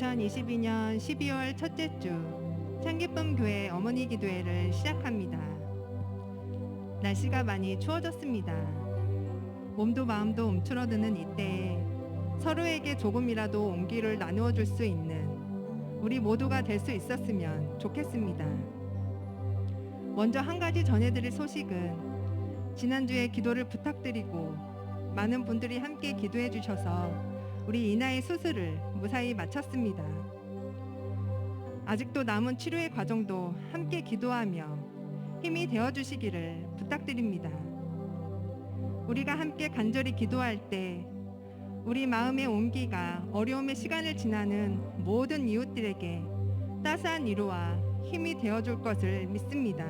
2022년 12월 첫째 주 창기쁨 교회 어머니 기도회를 시작합니다. 날씨가 많이 추워졌습니다. 몸도 마음도 움츠러드는 이때에 서로에게 조금이라도 온기를 나누어 줄 수 있는 우리 모두가 될 수 있었으면 좋겠습니다. 먼저 한 가지 전해드릴 소식은 지난주에 기도를 부탁드리고 많은 분들이 함께 기도해 주셔서 우리 이나의 수술을 무사히 마쳤습니다. 아직도 남은 치료의 과정도 함께 기도하며 힘이 되어 주시기를 부탁드립니다. 우리가 함께 간절히 기도할 때 우리 마음의 온기가 어려움의 시간을 지나는 모든 이웃들에게 따스한 위로와 힘이 되어줄 것을 믿습니다.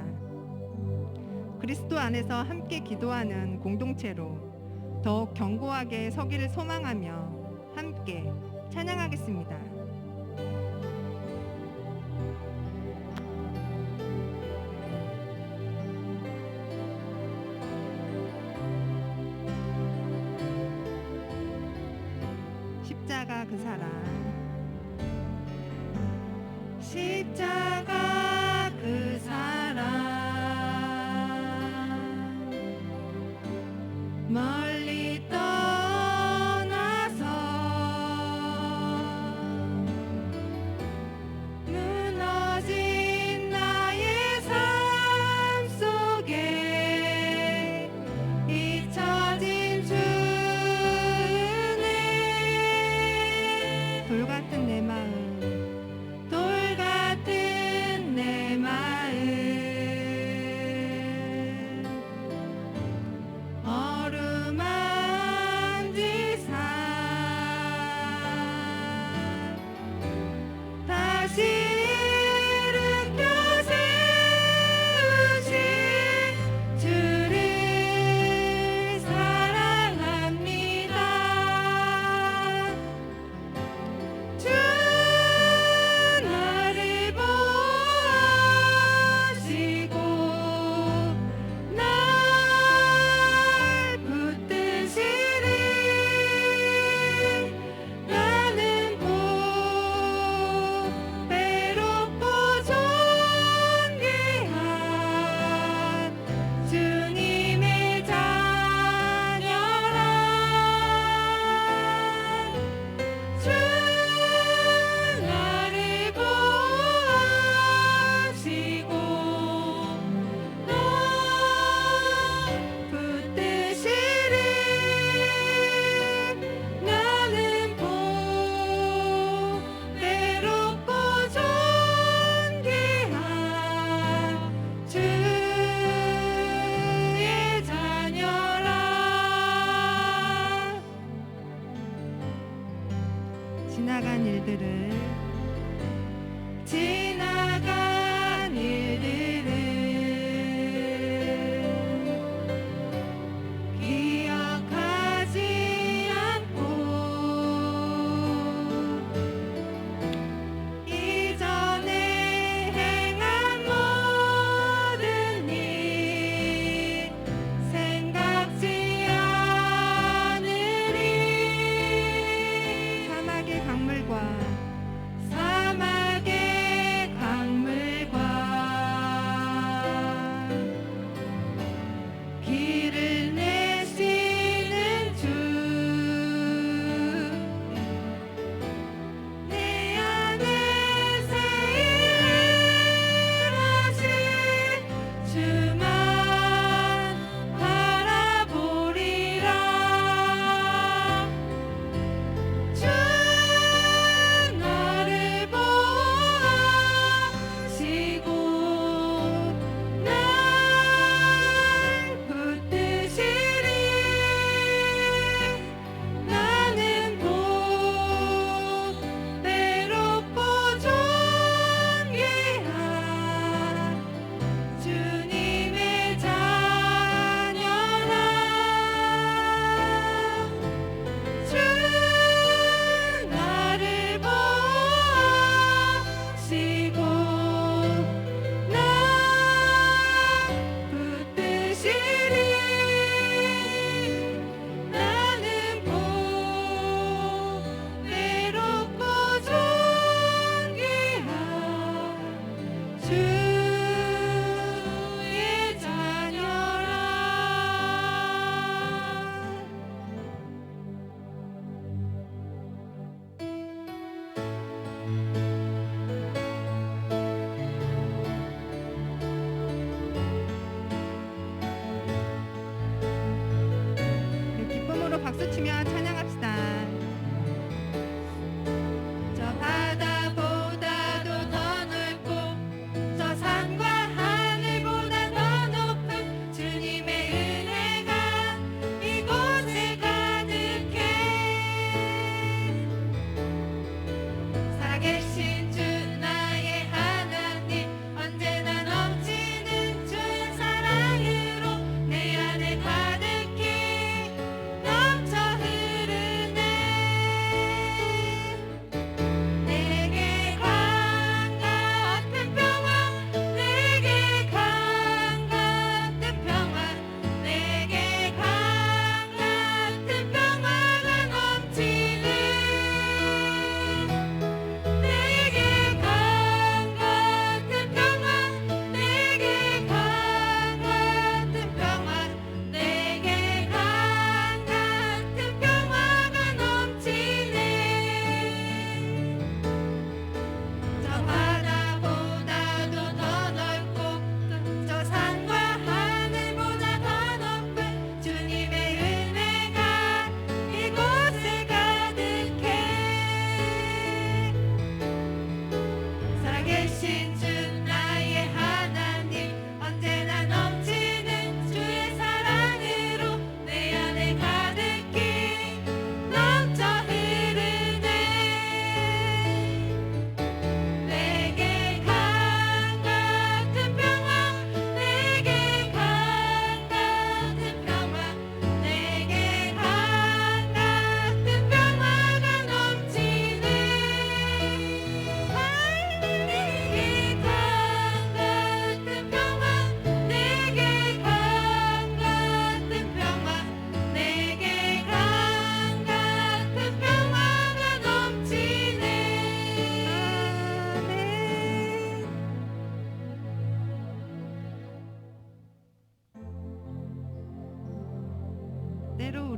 그리스도 안에서 함께 기도하는 공동체로 더욱 견고하게 서기를 소망하며 함께 찬양하겠습니다. 십자가 그 사랑, 십자가 그 사랑, 멀리 떠나서 무너진 나의 삶 속에 잊혀진 주 은혜, 돌 같은 내 마음, 돌 같은 내 마음, 어루만지사 다시 일으켜 세우신 주를 사랑합니다. 주 나를 보시고 날 붙드시리. 나는 보배롭고 존귀한 주님의 자녀라. 주 나를 보시고 날 붙드시리. 나는 보배롭고 존귀한 주의 자녀라. 지나간 일들을 기억하지 않고 이전에 행한 모든 일 생각지 않으리. 사막의 강물과 사막의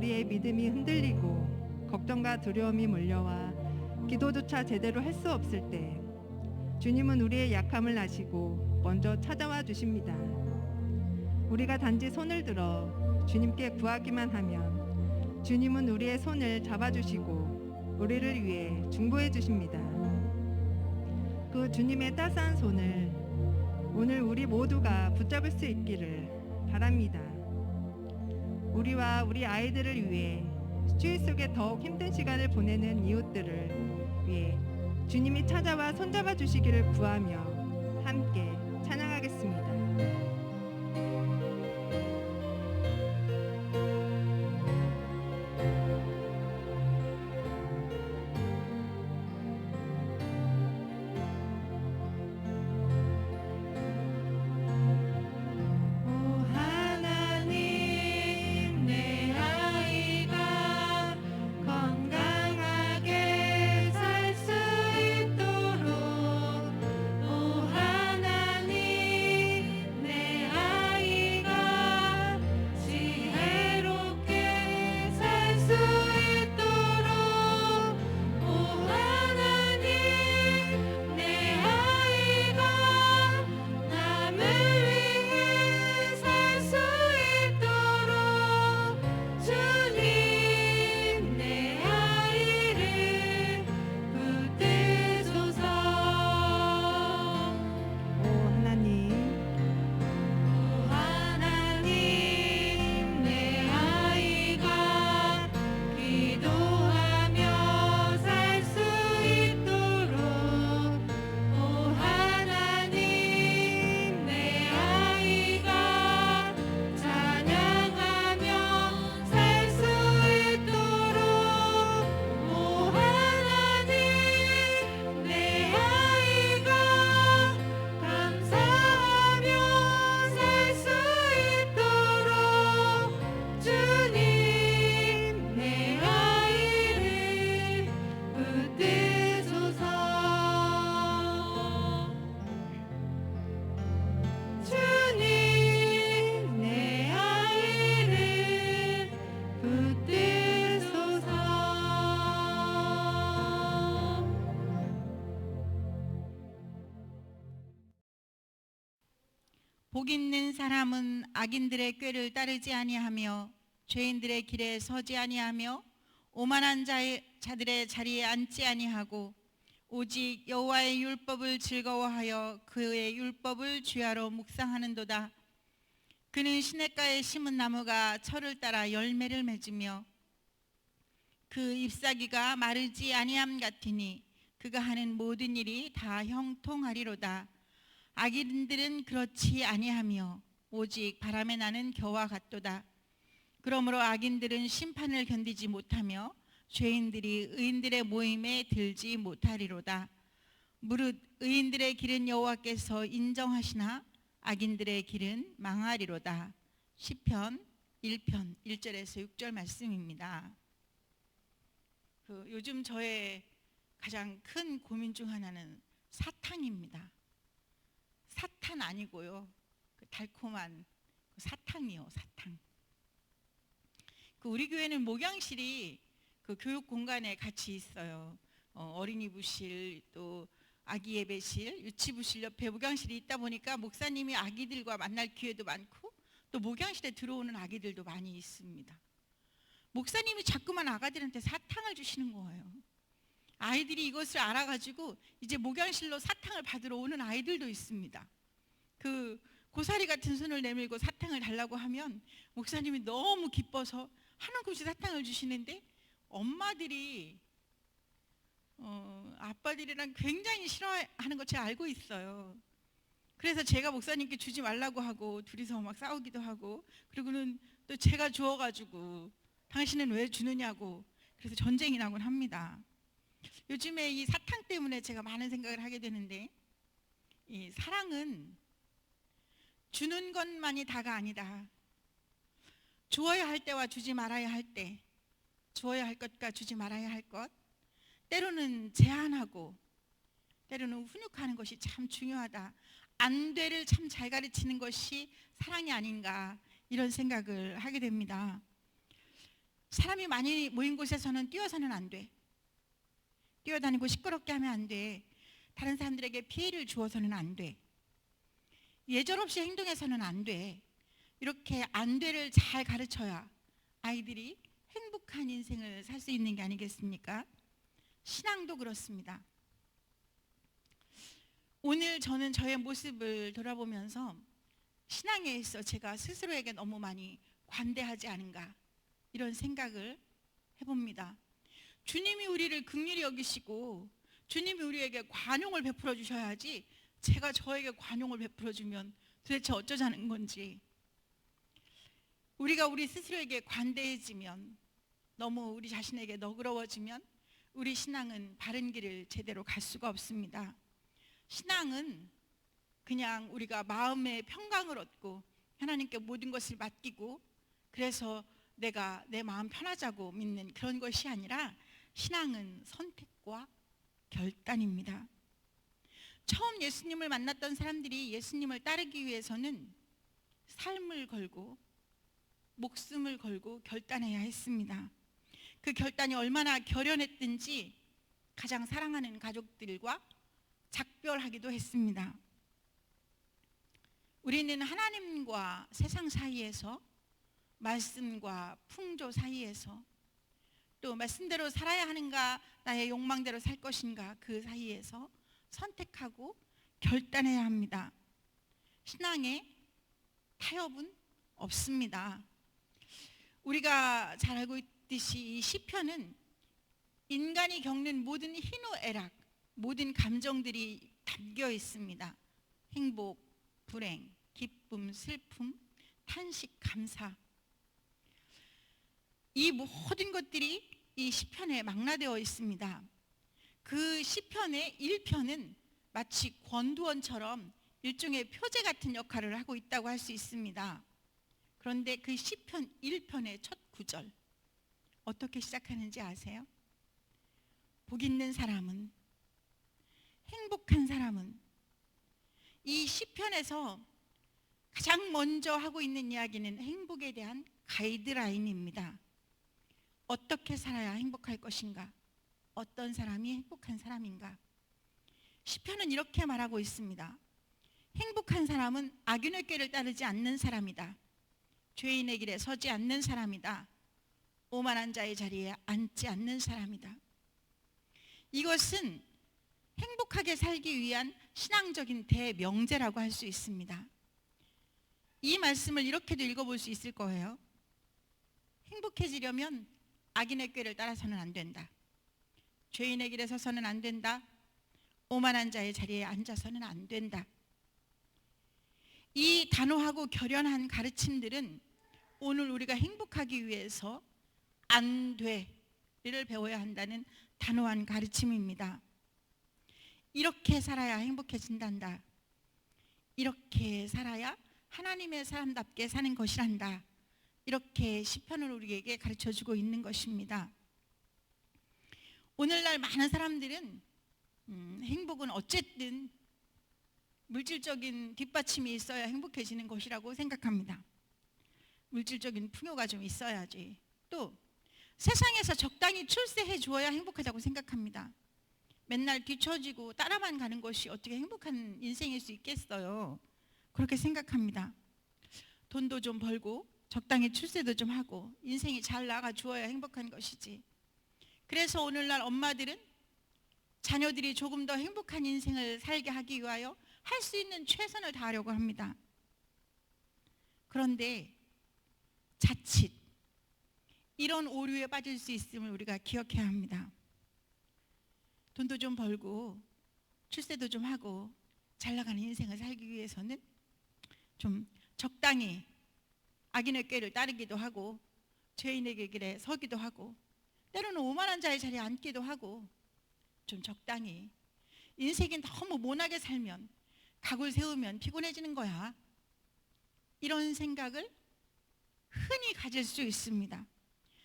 우리의 믿음이 흔들리고 걱정과 두려움이 몰려와 기도조차 제대로 할 수 없을 때 주님은 우리의 약함을 아시고 먼저 찾아와 주십니다. 우리가 단지 손을 들어 주님께 구하기만 하면 주님은 우리의 손을 잡아주시고 우리를 위해 중보해 주십니다. 그 주님의 따스한 손을 오늘 우리 모두가 붙잡을 수 있기를 바랍니다. 우리와 우리 아이들을 위해 주의 속에 더욱 힘든 시간을 보내는 이웃들을 위해 주님이 찾아와 손잡아 주시기를 구하며 함께 찬양하겠습니다. 복 있는 사람은 악인들의 꾀를 따르지 아니하며 죄인들의 길에 서지 아니하며 오만한 자들의 자리에 앉지 아니하고 오직 여호와의 율법을 즐거워하여 그의 율법을 주야로 묵상하는도다. 그는 시냇가에 심은 나무가 철을 따라 열매를 맺으며 그 잎사귀가 마르지 아니함 같으니 그가 하는 모든 일이 다 형통하리로다. 악인들은 그렇지 아니하며 오직 바람에 나는 겨와 같도다. 그러므로 악인들은 심판을 견디지 못하며 죄인들이 의인들의 모임에 들지 못하리로다. 무릇 의인들의 길은 여호와께서 인정하시나 악인들의 길은 망하리로다. 시편 1편 1절에서 6절 말씀입니다. 요즘 저의 가장 큰 고민 중 하나는 사탕입니다. 사탄 아니고요. 달콤한 사탕이요, 사탕. 우리 교회는 목양실이 교육 공간에 같이 있어요. 어린이부실, 또 아기 예배실, 유치부실 옆에 목양실이 있다 보니까 목사님이 아기들과 만날 기회도 많고 또 목양실에 들어오는 아기들도 많이 있습니다. 목사님이 자꾸만 아가들한테 사탕을 주시는 거예요. 아이들이 이것을 알아가지고 이제 목양실로 사탕을 받으러 오는 아이들도 있습니다. 고사리 같은 손을 내밀고 사탕을 달라고 하면 목사님이 너무 기뻐서 한 움큼씩 사탕을 주시는데 엄마들이 아빠들이랑 굉장히 싫어하는 거 제가 알고 있어요. 그래서 제가 목사님께 주지 말라고 하고 둘이서 막 싸우기도 하고, 그리고는 또 제가 주워가지고 당신은 왜 주느냐고, 그래서 전쟁이 나곤 합니다. 요즘에 이 사탕 때문에 제가 많은 생각을 하게 되는데, 이 사랑은 주는 것만이 다가 아니다. 주어야 할 때와 주지 말아야 할 때, 주어야 할 것과 주지 말아야 할 것, 때로는 제한하고 때로는 훈육하는 것이 참 중요하다. 안 돼를 참 잘 가르치는 것이 사랑이 아닌가, 이런 생각을 하게 됩니다. 사람이 많이 모인 곳에서는 뛰어서는 안 돼. 뛰어다니고 시끄럽게 하면 안 돼. 다른 사람들에게 피해를 주어서는 안 돼. 예절없이 행동해서는 안 돼. 이렇게 안 돼를 잘 가르쳐야 아이들이 행복한 인생을 살 수 있는 게 아니겠습니까? 신앙도 그렇습니다. 오늘 저는 저의 모습을 돌아보면서 신앙에 있어 제가 스스로에게 너무 많이 관대하지 않은가 이런 생각을 해봅니다. 주님이 우리를 긍휼히 여기시고 주님이 우리에게 관용을 베풀어 주셔야지 제가 저에게 관용을 베풀어 주면 도대체 어쩌자는 건지. 우리가 우리 스스로에게 관대해지면, 너무 우리 자신에게 너그러워지면 우리 신앙은 바른 길을 제대로 갈 수가 없습니다. 신앙은 그냥 우리가 마음의 평강을 얻고 하나님께 모든 것을 맡기고 그래서 내가 내 마음 편하자고 믿는 그런 것이 아니라 신앙은 선택과 결단입니다. 처음 예수님을 만났던 사람들이 예수님을 따르기 위해서는 삶을 걸고 목숨을 걸고 결단해야 했습니다. 그 결단이 얼마나 결연했든지 가장 사랑하는 가족들과 작별하기도 했습니다. 우리는 하나님과 세상 사이에서, 말씀과 풍조 사이에서, 또 말씀대로 살아야 하는가 나의 욕망대로 살 것인가 그 사이에서 선택하고 결단해야 합니다. 신앙에 타협은 없습니다. 우리가 잘 알고 있듯이 이 시편은 인간이 겪는 모든 희노애락, 모든 감정들이 담겨 있습니다. 행복, 불행, 기쁨, 슬픔, 탄식, 감사. 이 모든 것들이 이 시편에 망라되어 있습니다. 그 시편의 1편은 마치 권두원처럼 일종의 표제 같은 역할을 하고 있다고 할 수 있습니다. 그런데 그 시편 1편의 첫 구절 어떻게 시작하는지 아세요? 복 있는 사람은, 행복한 사람은. 이 시편에서 가장 먼저 하고 있는 이야기는 행복에 대한 가이드라인입니다. 어떻게 살아야 행복할 것인가? 어떤 사람이 행복한 사람인가? 시편은 이렇게 말하고 있습니다. 행복한 사람은 악인의 꾀를 따르지 않는 사람이다. 죄인의 길에 서지 않는 사람이다. 오만한 자의 자리에 앉지 않는 사람이다. 이것은 행복하게 살기 위한 신앙적인 대명제라고 할 수 있습니다. 이 말씀을 이렇게도 읽어볼 수 있을 거예요. 행복해지려면 악인의 꾀를 따라서는 안 된다. 죄인의 길에 서서는 안 된다. 오만한 자의 자리에 앉아서는 안 된다. 이 단호하고 결연한 가르침들은 오늘 우리가 행복하기 위해서 안 돼를 배워야 한다는 단호한 가르침입니다. 이렇게 살아야 행복해진단다. 이렇게 살아야 하나님의 사람답게 사는 것이란다. 이렇게 시편을 우리에게 가르쳐주고 있는 것입니다. 오늘날 많은 사람들은 행복은 어쨌든 물질적인 뒷받침이 있어야 행복해지는 것이라고 생각합니다. 물질적인 풍요가 좀 있어야지. 또 세상에서 적당히 출세해 주어야 행복하다고 생각합니다. 맨날 뒤처지고 따라만 가는 것이 어떻게 행복한 인생일 수 있겠어요. 그렇게 생각합니다. 돈도 좀 벌고 적당히 출세도 좀 하고 인생이 잘 나가 주어야 행복한 것이지. 그래서 오늘날 엄마들은 자녀들이 조금 더 행복한 인생을 살게 하기 위하여 할 수 있는 최선을 다하려고 합니다. 그런데 자칫 이런 오류에 빠질 수 있음을 우리가 기억해야 합니다. 돈도 좀 벌고 출세도 좀 하고 잘 나가는 인생을 살기 위해서는 좀 적당히 악인의 꾀를 따르기도 하고 죄인의 길에 서기도 하고 때로는 오만한 자의 자리에 앉기도 하고 좀 적당히. 인생이 너무 모나게 살면 각을 세우면 피곤해지는 거야. 이런 생각을 흔히 가질 수 있습니다.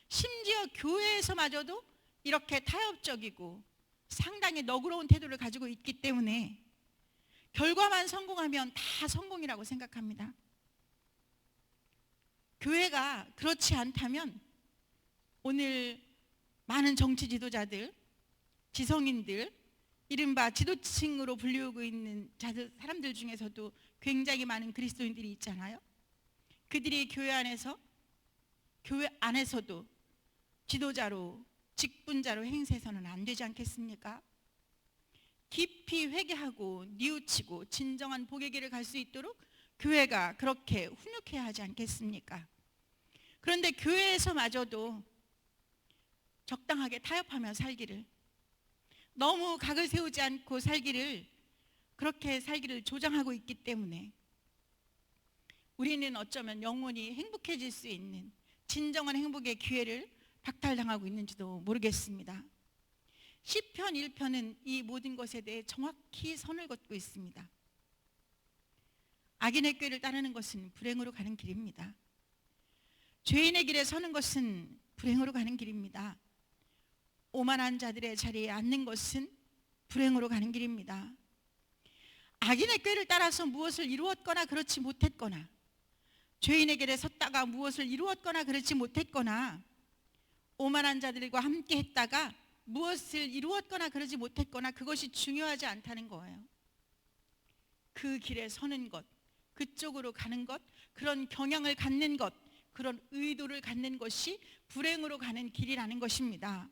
심지어 교회에서마저도 이렇게 타협적이고 상당히 너그러운 태도를 가지고 있기 때문에 결과만 성공하면 다 성공이라고 생각합니다. 교회가 그렇지 않다면 오늘 많은 정치 지도자들, 지성인들, 이른바 지도층으로 불리우고 있는 사람들 중에서도 굉장히 많은 그리스도인들이 있잖아요. 그들이 교회 안에서도 지도자로, 직분자로 행세해서는 안 되지 않겠습니까? 깊이 회개하고 뉘우치고 진정한 복의 길을 갈 수 있도록 교회가 그렇게 훈육해야 하지 않겠습니까? 그런데 교회에서마저도 적당하게 타협하며 살기를, 너무 각을 세우지 않고 그렇게 살기를 조장하고 있기 때문에 우리는 어쩌면 영원히 행복해질 수 있는 진정한 행복의 기회를 박탈당하고 있는지도 모르겠습니다. 시편 1편은 이 모든 것에 대해 정확히 선을 긋고 있습니다. 악인의 꾀를 따르는 것은 불행으로 가는 길입니다. 죄인의 길에 서는 것은 불행으로 가는 길입니다. 오만한 자들의 자리에 앉는 것은 불행으로 가는 길입니다. 악인의 꾀를 따라서 무엇을 이루었거나 그렇지 못했거나, 죄인의 길에 섰다가 무엇을 이루었거나 그렇지 못했거나, 오만한 자들과 함께 했다가 무엇을 이루었거나 그러지 못했거나, 그것이 중요하지 않다는 거예요. 그 길에 서는 것, 그쪽으로 가는 것, 그런 경향을 갖는 것, 그런 의도를 갖는 것이 불행으로 가는 길이라는 것입니다.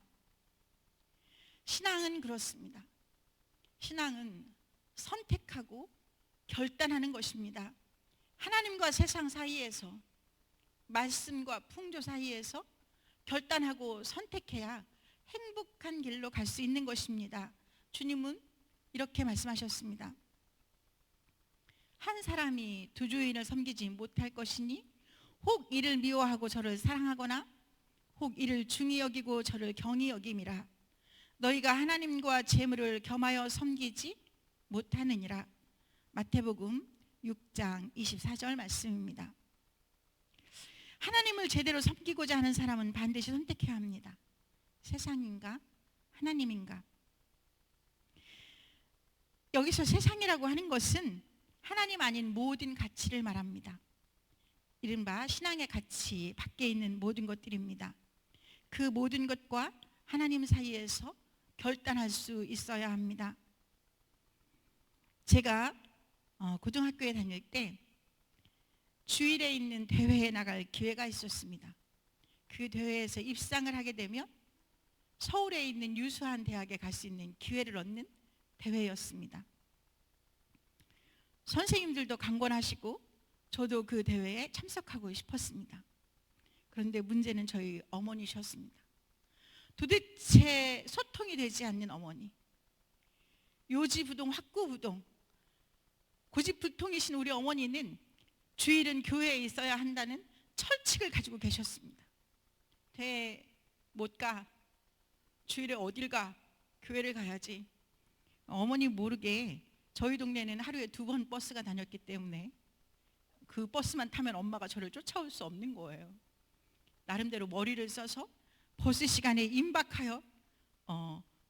신앙은 그렇습니다. 신앙은 선택하고 결단하는 것입니다. 하나님과 세상 사이에서, 말씀과 풍조 사이에서 결단하고 선택해야 행복한 길로 갈 수 있는 것입니다. 주님은 이렇게 말씀하셨습니다. 한 사람이 두 주인을 섬기지 못할 것이니 혹 이를 미워하고 저를 사랑하거나 혹 이를 중히 여기고 저를 경히 여김이라. 너희가 하나님과 재물을 겸하여 섬기지 못하느니라. 마태복음 6장 24절 말씀입니다. 하나님을 제대로 섬기고자 하는 사람은 반드시 선택해야 합니다. 세상인가? 하나님인가? 여기서 세상이라고 하는 것은 하나님 아닌 모든 가치를 말합니다. 이른바 신앙의 가치 밖에 있는 모든 것들입니다. 그 모든 것과 하나님 사이에서 결단할 수 있어야 합니다. 제가 고등학교에 다닐 때 주일에 있는 대회에 나갈 기회가 있었습니다. 그 대회에서 입상을 하게 되면 서울에 있는 유수한 대학에 갈 수 있는 기회를 얻는 대회였습니다. 선생님들도 강권하시고 저도 그 대회에 참석하고 싶었습니다. 그런데 문제는 저희 어머니셨습니다. 도대체 소통이 되지 않는 어머니, 요지부동 학구부동, 고집불통이신 우리 어머니는 주일은 교회에 있어야 한다는 철칙을 가지고 계셨습니다. 대회 못 가, 주일에 어딜 가, 교회를 가야지. 어머니 모르게 저희 동네는 하루에 2번 버스가 다녔기 때문에 그 버스만 타면 엄마가 저를 쫓아올 수 없는 거예요. 나름대로 머리를 써서 버스 시간에 임박하여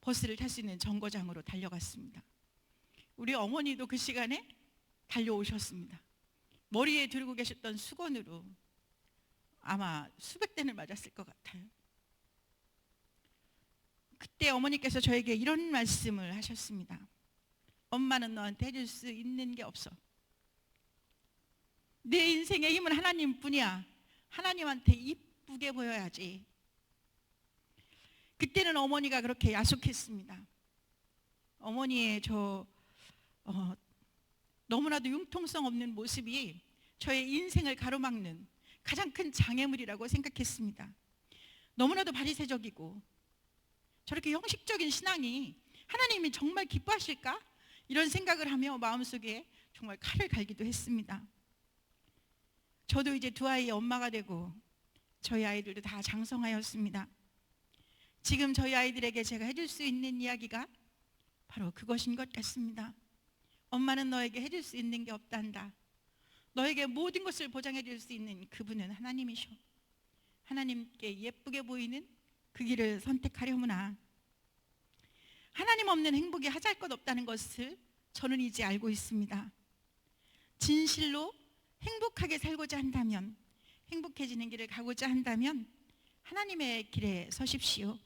버스를 탈 수 있는 정거장으로 달려갔습니다. 우리 어머니도 그 시간에 달려오셨습니다. 머리에 들고 계셨던 수건으로 아마 수백 대를 맞았을 것 같아요. 그때 어머니께서 저에게 이런 말씀을 하셨습니다. 엄마는 너한테 해줄 수 있는 게 없어. 내 인생의 힘은 하나님뿐이야. 하나님한테 이쁘게 보여야지. 그때는 어머니가 그렇게 야속했습니다. 어머니의 너무나도 융통성 없는 모습이 저의 인생을 가로막는 가장 큰 장애물이라고 생각했습니다. 너무나도 바리새적이고 저렇게 형식적인 신앙이 하나님이 정말 기뻐하실까? 이런 생각을 하며 마음속에 정말 칼을 갈기도 했습니다. 저도 이제 2아이의 엄마가 되고 저희 아이들도 다 장성하였습니다. 지금 저희 아이들에게 제가 해줄 수 있는 이야기가 바로 그것인 것 같습니다. 엄마는 너에게 해줄 수 있는 게 없단다. 너에게 모든 것을 보장해 줄 수 있는 그분은 하나님이셔. 하나님께 예쁘게 보이는 그 길을 선택하려무나. 하나님 없는 행복이 하잘것없다는 것을 저는 이제 알고 있습니다. 진실로 행복하게 살고자 한다면, 행복해지는 길을 가고자 한다면 하나님의 길에 서십시오.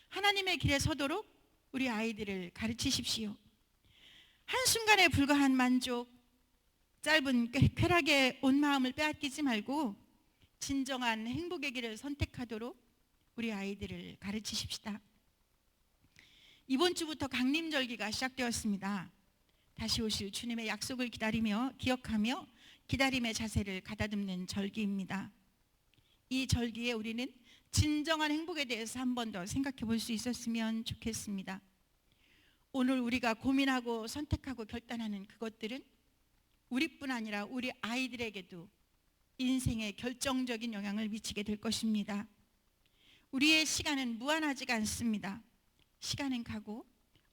하나님의 길에 서도록 우리 아이들을 가르치십시오. 한순간에 불과한 만족, 짧은 쾌락에 온 마음을 빼앗기지 말고 진정한 행복의 길을 선택하도록 우리 아이들을 가르치십시다. 이번 주부터 강림절기가 시작되었습니다. 다시 오실 주님의 약속을 기다리며 기억하며 기다림의 자세를 가다듬는 절기입니다. 이 절기에 우리는 진정한 행복에 대해서 한 번 더 생각해 볼 수 있었으면 좋겠습니다. 오늘 우리가 고민하고 선택하고 결단하는 그것들은 우리뿐 아니라 우리 아이들에게도 인생에 결정적인 영향을 미치게 될 것입니다. 우리의 시간은 무한하지가 않습니다. 시간은 가고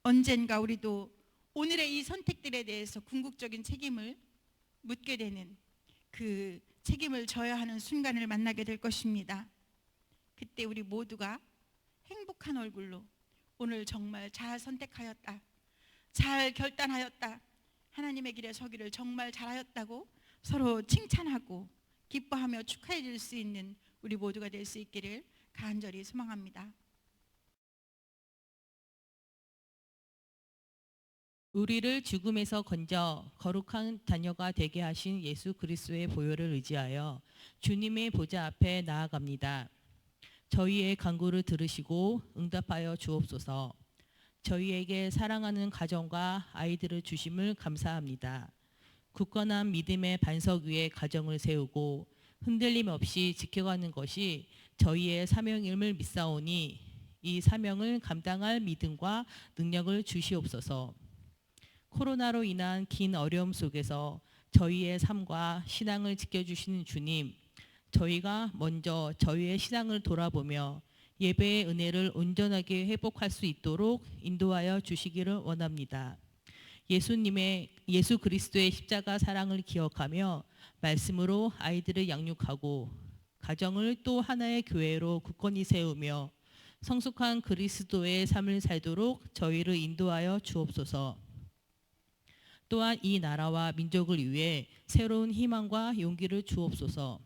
언젠가 우리도 오늘의 이 선택들에 대해서 궁극적인 책임을 묻게 되는 그 책임을 져야 하는 순간을 만나게 될 것입니다. 그때 우리 모두가 행복한 얼굴로 오늘 정말 잘 선택하였다, 잘 결단하였다, 하나님의 길에 서기를 정말 잘하였다고 서로 칭찬하고 기뻐하며 축하해 줄 수 있는 우리 모두가 될 수 있기를 간절히 소망합니다. 우리를 죽음에서 건져 거룩한 자녀가 되게 하신 예수 그리스도의 보혈을 의지하여 주님의 보좌 앞에 나아갑니다. 저희의 간구를 들으시고 응답하여 주옵소서. 저희에게 사랑하는 가정과 아이들을 주심을 감사합니다. 굳건한 믿음의 반석 위에 가정을 세우고 흔들림 없이 지켜가는 것이 저희의 사명임을 믿사오니 이 사명을 감당할 믿음과 능력을 주시옵소서. 코로나로 인한 긴 어려움 속에서 저희의 삶과 신앙을 지켜주시는 주님, 저희가 먼저 저희의 신앙을 돌아보며 예배의 은혜를 온전하게 회복할 수 있도록 인도하여 주시기를 원합니다. 예수 그리스도의 십자가 사랑을 기억하며 말씀으로 아이들을 양육하고 가정을 또 하나의 교회로 굳건히 세우며 성숙한 그리스도의 삶을 살도록 저희를 인도하여 주옵소서. 또한 이 나라와 민족을 위해 새로운 희망과 용기를 주옵소서.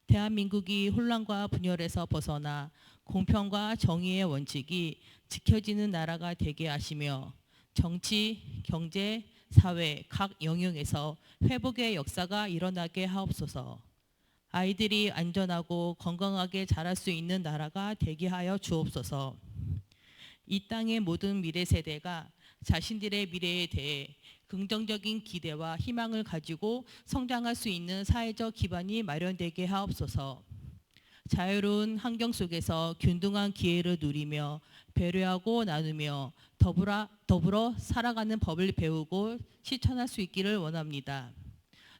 대한민국이 혼란과 분열에서 벗어나 공평과 정의의 원칙이 지켜지는 나라가 되게 하시며 정치, 경제, 사회 각 영역에서 회복의 역사가 일어나게 하옵소서. 아이들이 안전하고 건강하게 자랄 수 있는 나라가 되게 하여 주옵소서. 이 땅의 모든 미래 세대가 자신들의 미래에 대해 긍정적인 기대와 희망을 가지고 성장할 수 있는 사회적 기반이 마련되게 하옵소서. 자유로운 환경 속에서 균등한 기회를 누리며 배려하고 나누며 더불어 살아가는 법을 배우고 실천할 수 있기를 원합니다.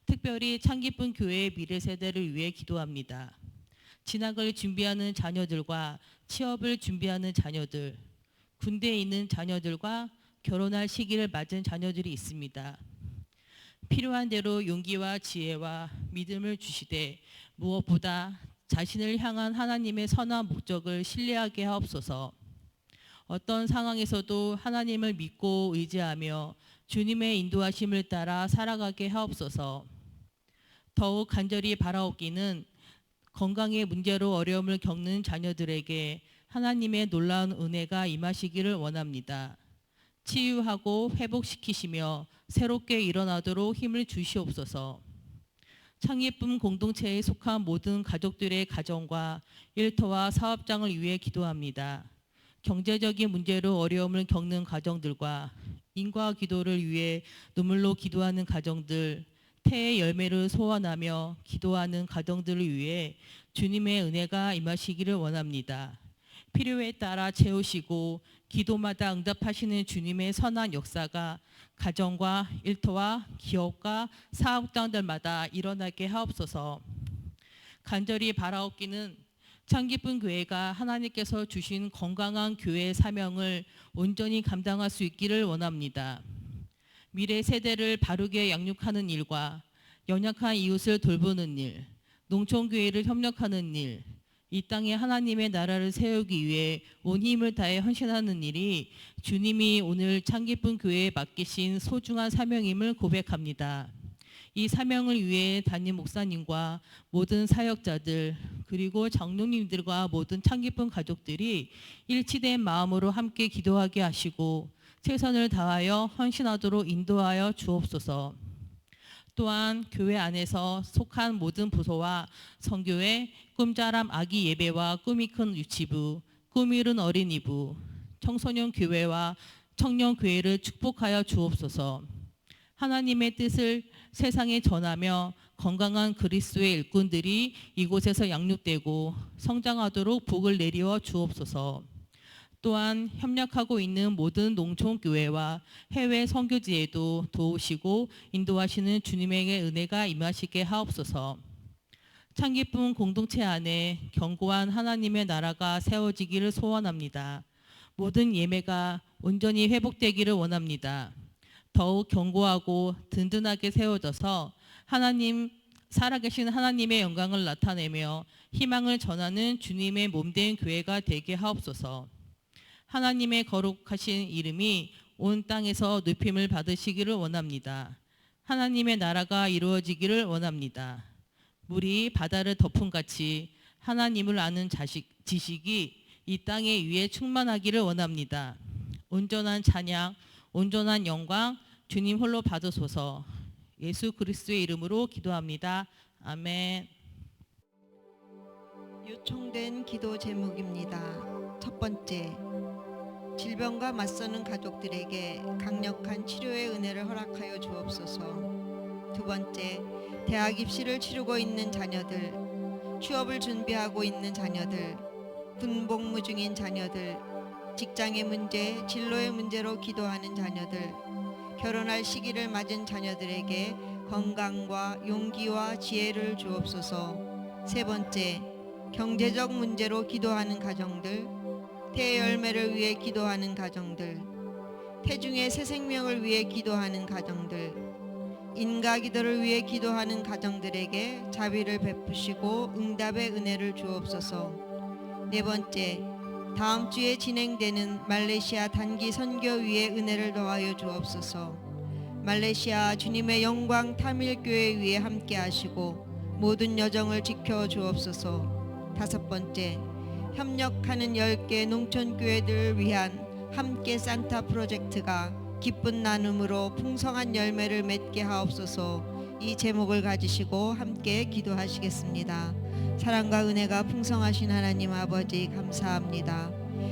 특별히 창기쁜 교회의 미래 세대를 위해 기도합니다. 진학을 준비하는 자녀들과 취업을 준비하는 자녀들, 군대에 있는 자녀들과 결혼할 시기를 맞은 자녀들이 있습니다. 필요한 대로 용기와 지혜와 믿음을 주시되 무엇보다 자신을 향한 하나님의 선한 목적을 신뢰하게 하옵소서. 어떤 상황에서도 하나님을 믿고 의지하며 주님의 인도하심을 따라 살아가게 하옵소서. 더욱 간절히 바라옵기는 건강의 문제로 어려움을 겪는 자녀들에게 하나님의 놀라운 은혜가 임하시기를 원합니다. 치유하고 회복시키시며 새롭게 일어나도록 힘을 주시옵소서. 창예쁨 공동체에 속한 모든 가족들의 가정과 일터와 사업장을 위해 기도합니다. 경제적인 문제로 어려움을 겪는 가정들과 인과 기도를 위해 눈물로 기도하는 가정들, 태의 열매를 소원하며 기도하는 가정들을 위해 주님의 은혜가 임하시기를 원합니다. 필요에 따라 채우시고 기도마다 응답하시는 주님의 선한 역사가 가정과 일터와 기업과 사업장들마다 일어나게 하옵소서. 간절히 바라옵기는 창기쁜 교회가 하나님께서 주신 건강한 교회의 사명을 온전히 감당할 수 있기를 원합니다. 미래 세대를 바르게 양육하는 일과 연약한 이웃을 돌보는 일, 농촌교회를 협력하는 일, 이 땅에 하나님의 나라를 세우기 위해 온 힘을 다해 헌신하는 일이 주님이 오늘 창기쁜 교회에 맡기신 소중한 사명임을 고백합니다. 이 사명을 위해 담임 목사님과 모든 사역자들 그리고 장로님들과 모든 창기품 가족들이 일치된 마음으로 함께 기도하게 하시고 최선을 다하여 헌신하도록 인도하여 주옵소서. 또한 교회 안에서 속한 모든 부서와 선교회, 꿈자람 아기 예배와 꿈이 큰 유치부, 꿈이 이른 어린이부, 청소년 교회와 청년 교회를 축복하여 주옵소서. 하나님의 뜻을 세상에 전하며 건강한 그리스도의 일꾼들이 이곳에서 양육되고 성장하도록 복을 내리워 주옵소서. 또한 협력하고 있는 모든 농촌교회와 해외 선교지에도 도우시고 인도하시는 주님의 은혜가 임하시게 하옵소서. 창기품 공동체 안에 견고한 하나님의 나라가 세워지기를 소원합니다. 모든 예매가 온전히 회복되기를 원합니다. 더욱 견고하고 든든하게 세워져서 살아계신 하나님의 영광을 나타내며 희망을 전하는 주님의 몸된 교회가 되게 하옵소서. 하나님의 거룩하신 이름이 온 땅에서 높임을 받으시기를 원합니다. 하나님의 나라가 이루어지기를 원합니다. 물이 바다를 덮음같이 하나님을 아는 지식이 이 땅에 위에 충만하기를 원합니다. 온전한 찬양, 온전한 영광 주님 홀로 받으소서. 예수 그리스도의 이름으로 기도합니다. 아멘. 요청된 기도 제목입니다. 첫 번째, 질병과 맞서는 가족들에게 강력한 치료의 은혜를 허락하여 주옵소서. 두 번째, 대학 입시를 치르고 있는 자녀들, 취업을 준비하고 있는 자녀들, 군복무 중인 자녀들, 직장의 문제, 진로의 문제로 기도하는 자녀들, 결혼할 시기를 맞은 자녀들에게 건강과 용기와 지혜를 주옵소서. 세 번째, 경제적 문제로 기도하는 가정들, 대열매를 위해 기도하는 가정들, 태중의 새 생명을 위해 기도하는 가정들, 인가기도를 위해 기도하는 가정들에게 자비를 베푸시고 응답의 은혜를 주옵소서. 네 번째, 다음 주에 진행되는 말레이시아 단기 선교위의 은혜를 더하여 주옵소서. 말레이시아 주님의 영광 타밀교회 위에 함께 하시고 모든 여정을 지켜 주옵소서. 다섯 번째, 협력하는 10개 농촌교회들을 위한 함께 산타 프로젝트가 기쁜 나눔으로 풍성한 열매를 맺게 하옵소서. 이 제목을 가지시고 함께 기도하시겠습니다. 사랑과 은혜가 풍성하신 하나님 아버지 감사합니다.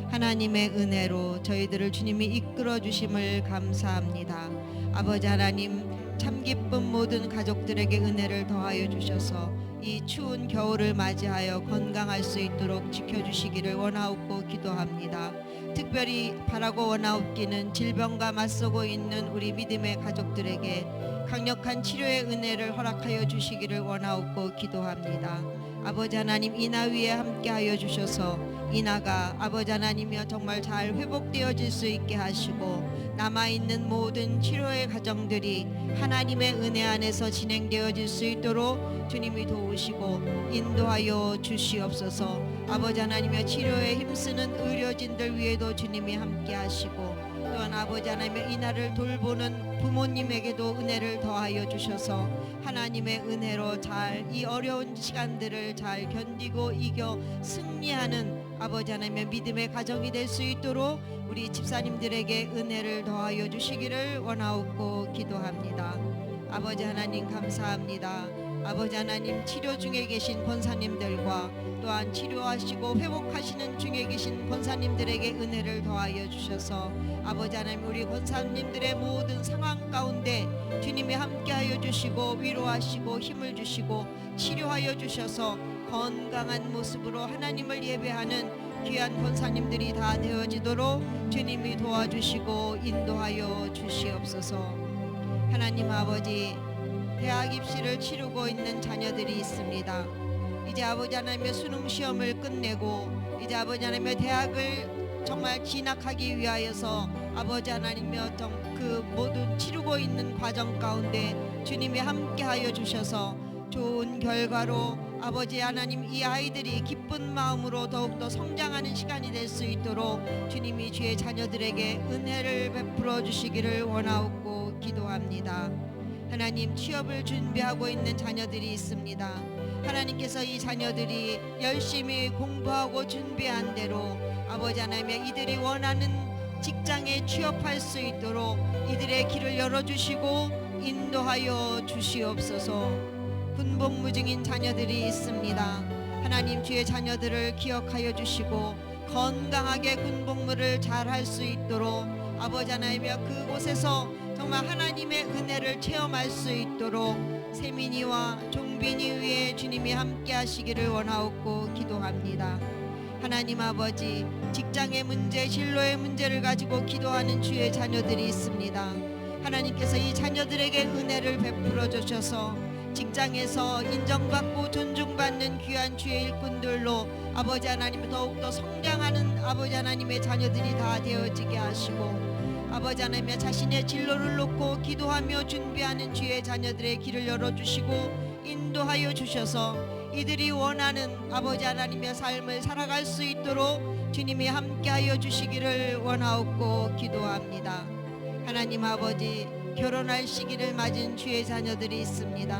하나님의 은혜로 저희들을 주님이 이끌어 주심을 감사합니다. 아버지 하나님, 참 기쁜 모든 가족들에게 은혜를 더하여 주셔서 이 추운 겨울을 맞이하여 건강할 수 있도록 지켜주시기를 원하옵고 기도합니다. 특별히 바라고 원하옵기는 질병과 맞서고 있는 우리 믿음의 가족들에게 강력한 치료의 은혜를 허락하여 주시기를 원하옵고 기도합니다. 아버지 하나님, 이나 위에 함께하여 주셔서 이나가 아버지 하나님이여 정말 잘 회복되어질 수 있게 하시고 남아있는 모든 치료의 과정들이 하나님의 은혜 안에서 진행되어질 수 있도록 주님이 도우시고 인도하여 주시옵소서. 아버지 하나님의 치료에 힘쓰는 의료진들 위에도 주님이 함께 하시고 또한 아버지 하나님의 이날을 돌보는 부모님에게도 은혜를 더하여 주셔서 하나님의 은혜로 잘 이 어려운 시간들을 잘 견디고 이겨 승리하는 아버지 하나님의 믿음의 가정이 될 수 있도록 우리 집사님들에게 은혜를 더하여 주시기를 원하옵고 기도합니다. 아버지 하나님 감사합니다. 아버지 하나님, 치료 중에 계신 권사님들과 또한 치료하시고 회복하시는 중에 계신 권사님들에게 은혜를 더하여 주셔서 아버지 하나님, 우리 권사님들의 모든 상황 가운데 주님이 함께하여 주시고 위로하시고 힘을 주시고 치료하여 주셔서 건강한 모습으로 하나님을 예배하는 귀한 권사님들이 다 되어지도록 주님이 도와주시고 인도하여 주시옵소서. 하나님 아버지, 대학 입시를 치르고 있는 자녀들이 있습니다. 이제 아버지 하나님의 수능 시험을 끝내고 이제 아버지 하나님의 대학을 정말 진학하기 위하여서 아버지 하나님의 그 모든 치르고 있는 과정 가운데 주님이 함께하여 주셔서 좋은 결과로 아버지 하나님, 이 아이들이 기쁜 마음으로 더욱더 성장하는 시간이 될 수 있도록 주님이 주의 자녀들에게 은혜를 베풀어 주시기를 원하옵고 기도합니다. 하나님, 취업을 준비하고 있는 자녀들이 있습니다. 하나님께서 이 자녀들이 열심히 공부하고 준비한 대로 아버지 하나님, 이들이 원하는 직장에 취업할 수 있도록 이들의 길을 열어주시고 인도하여 주시옵소서. 군복무중인 자녀들이 있습니다. 하나님, 주의 자녀들을 기억하여 주시고 건강하게 군복무를 잘 할 수 있도록 아버지 하나님, 그곳에서 정말 하나님의 은혜를 체험할 수 있도록 세민이와 종빈이 위에 주님이 함께 하시기를 원하옵고 기도합니다. 하나님 아버지, 직장의 문제, 진로의 문제를 가지고 기도하는 주의 자녀들이 있습니다. 하나님께서 이 자녀들에게 은혜를 베풀어 주셔서 직장에서 인정받고 존중받는 귀한 주의 일꾼들로 아버지 하나님 더욱더 성장하는 아버지 하나님의 자녀들이 다 되어지게 하시고, 아버지 하나님 자신의 진로를 놓고 기도하며 준비하는 주의 자녀들의 길을 열어주시고 인도하여 주셔서 이들이 원하는 아버지 하나님의 삶을 살아갈 수 있도록 주님이 함께하여 주시기를 원하옵고 기도합니다. 하나님 아버지, 결혼할 시기를 맞은 주의 자녀들이 있습니다.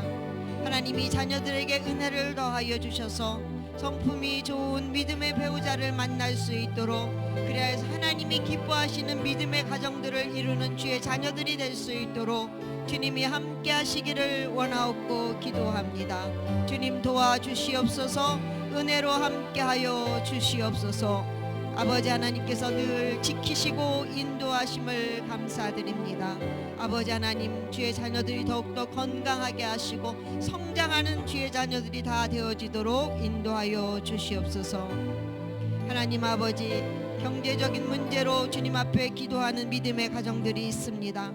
하나님이 자녀들에게 은혜를 더하여 주셔서 성품이 좋은 믿음의 배우자를 만날 수 있도록, 그래야 해서 하나님이 기뻐하시는 믿음의 가정들을 이루는 주의 자녀들이 될 수 있도록 주님이 함께 하시기를 원하옵고 기도합니다. 주님 도와주시옵소서. 은혜로 함께하여 주시옵소서. 아버지 하나님께서 늘 지키시고 인도하심을 감사드립니다. 아버지 하나님, 주의 자녀들이 더욱더 건강하게 하시고 성장하는 주의 자녀들이 다 되어지도록 인도하여 주시옵소서. 하나님 아버지, 경제적인 문제로 주님 앞에 기도하는 믿음의 가정들이 있습니다.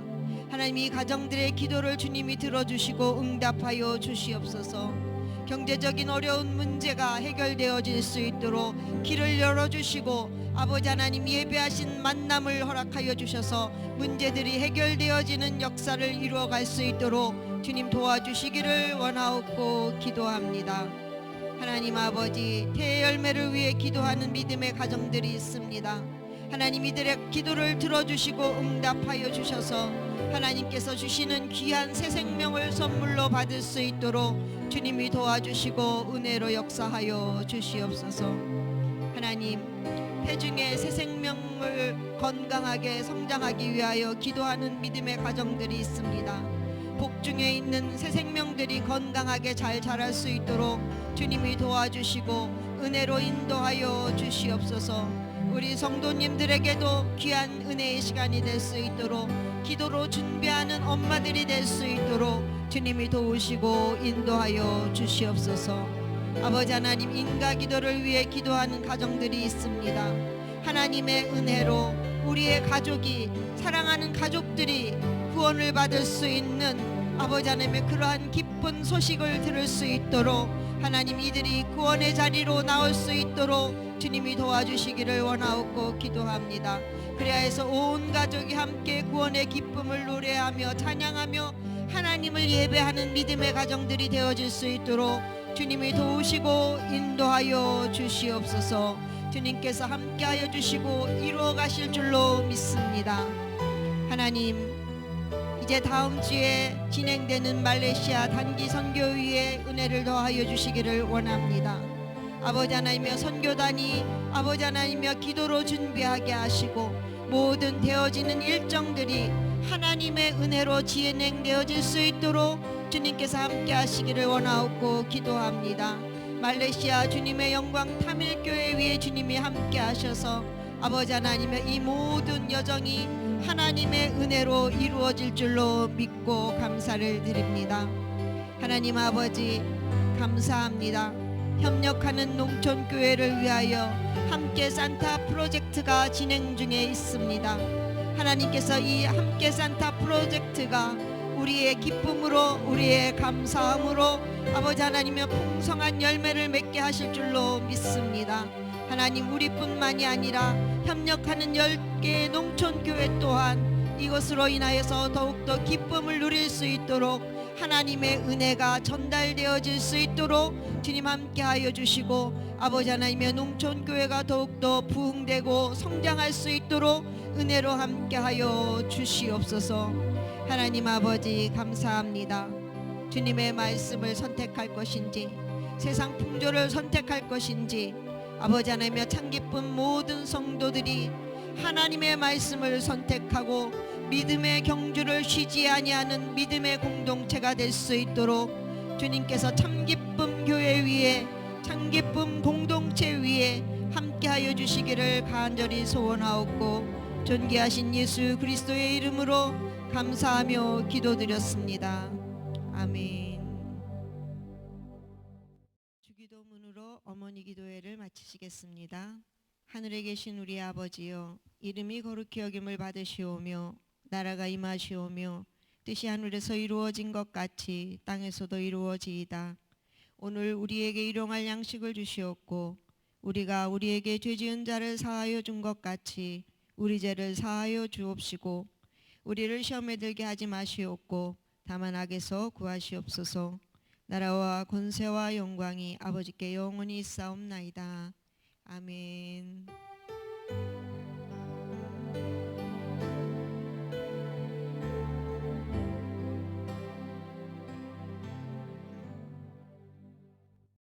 하나님, 이 가정들의 기도를 주님이 들어주시고 응답하여 주시옵소서. 경제적인 어려운 문제가 해결되어질 수 있도록 길을 열어주시고 아버지 하나님, 예배하신 만남을 허락하여 주셔서 문제들이 해결되어지는 역사를 이루어갈 수 있도록 주님 도와주시기를 원하옵고 기도합니다. 하나님 아버지, 태의 열매를 위해 기도하는 믿음의 가정들이 있습니다. 하나님, 이들의 기도를 들어주시고 응답하여 주셔서 하나님께서 주시는 귀한 새 생명을 선물로 받을 수 있도록 주님이 도와주시고 은혜로 역사하여 주시옵소서. 하나님, 태중의 새 생명을 건강하게 성장하기 위하여 기도하는 믿음의 가정들이 있습니다. 복중에 있는 새 생명들이 건강하게 잘 자랄 수 있도록 주님이 도와주시고 은혜로 인도하여 주시옵소서. 우리 성도님들에게도 귀한 은혜의 시간이 될 수 있도록 기도로 준비하는 엄마들이 될 수 있도록 주님이 도우시고 인도하여 주시옵소서. 아버지 하나님, 인가 기도를 위해 기도하는 가정들이 있습니다. 하나님의 은혜로 우리의 가족이, 사랑하는 가족들이 구원을 받을 수 있는 아버지 하나님의 그러한 기쁜 소식을 들을 수 있도록 하나님, 이들이 구원의 자리로 나올 수 있도록 주님이 도와주시기를 원하옵고 기도합니다. 그래야 해서 온 가족이 함께 구원의 기쁨을 노래하며 찬양하며 하나님을 예배하는 믿음의 가정들이 되어질 수 있도록 주님이 도우시고 인도하여 주시옵소서. 주님께서 함께하여 주시고 이루어 가실 줄로 믿습니다. 하나님, 이제 다음 주에 진행되는 말레이시아 단기 선교위에 은혜를 더하여 주시기를 원합니다. 아버지 하나님이여, 선교단이 아버지 하나님이여 기도로 준비하게 하시고 모든 되어지는 일정들이 하나님의 은혜로 진행되어질 수 있도록 주님께서 함께 하시기를 원하옵고 기도합니다. 말레이시아 주님의 영광 타밀교회 위에 주님이 함께 하셔서 아버지 하나님의 이 모든 여정이 하나님의 은혜로 이루어질 줄로 믿고 감사를 드립니다. 하나님 아버지, 감사합니다. 협력하는 농촌교회를 위하여 함께 산타 프로젝트가 진행 중에 있습니다. 하나님께서 이 함께 산타 프로젝트가 우리의 기쁨으로, 우리의 감사함으로 아버지 하나님의 풍성한 열매를 맺게 하실 줄로 믿습니다. 하나님, 우리뿐만이 아니라 협력하는 10개의 농촌교회 또한 이것으로 인하여서 더욱더 기쁨을 누릴 수 있도록 하나님의 은혜가 전달되어질 수 있도록 주님 함께하여 주시고 아버지 하나님의 농촌교회가 더욱더 부흥되고 성장할 수 있도록 은혜로 함께하여 주시옵소서. 하나님 아버지 감사합니다. 주님의 말씀을 선택할 것인지 세상 풍조를 선택할 것인지 아버지 하나님의 참기쁜 모든 성도들이 하나님의 말씀을 선택하고 믿음의 경주를 쉬지 아니하는 믿음의 공동체가 될 수 있도록 주님께서 참기쁨 교회 위에 참기쁨 공동체 위에 함께하여 주시기를 간절히 소원하옵고 존귀하신 예수 그리스도의 이름으로 감사하며 기도드렸습니다. 아멘. 주기도문으로 어머니 기도회를 마치시겠습니다. 하늘에 계신 우리 아버지여, 이름이 거룩히 여김을 받으시오며 나라가 임하시오며 뜻이 하늘에서 이루어진 것 같이 땅에서도 이루어지이다. 오늘 우리에게 일용할 양식을 주시옵고 우리가 우리에게 죄 지은 자를 사하여 준 것 같이 우리 죄를 사하여 주옵시고 우리를 시험에 들게 하지 마시옵고 다만 악에서 구하시옵소서. 나라와 권세와 영광이 아버지께 영원히 있사옵나이다. 아멘.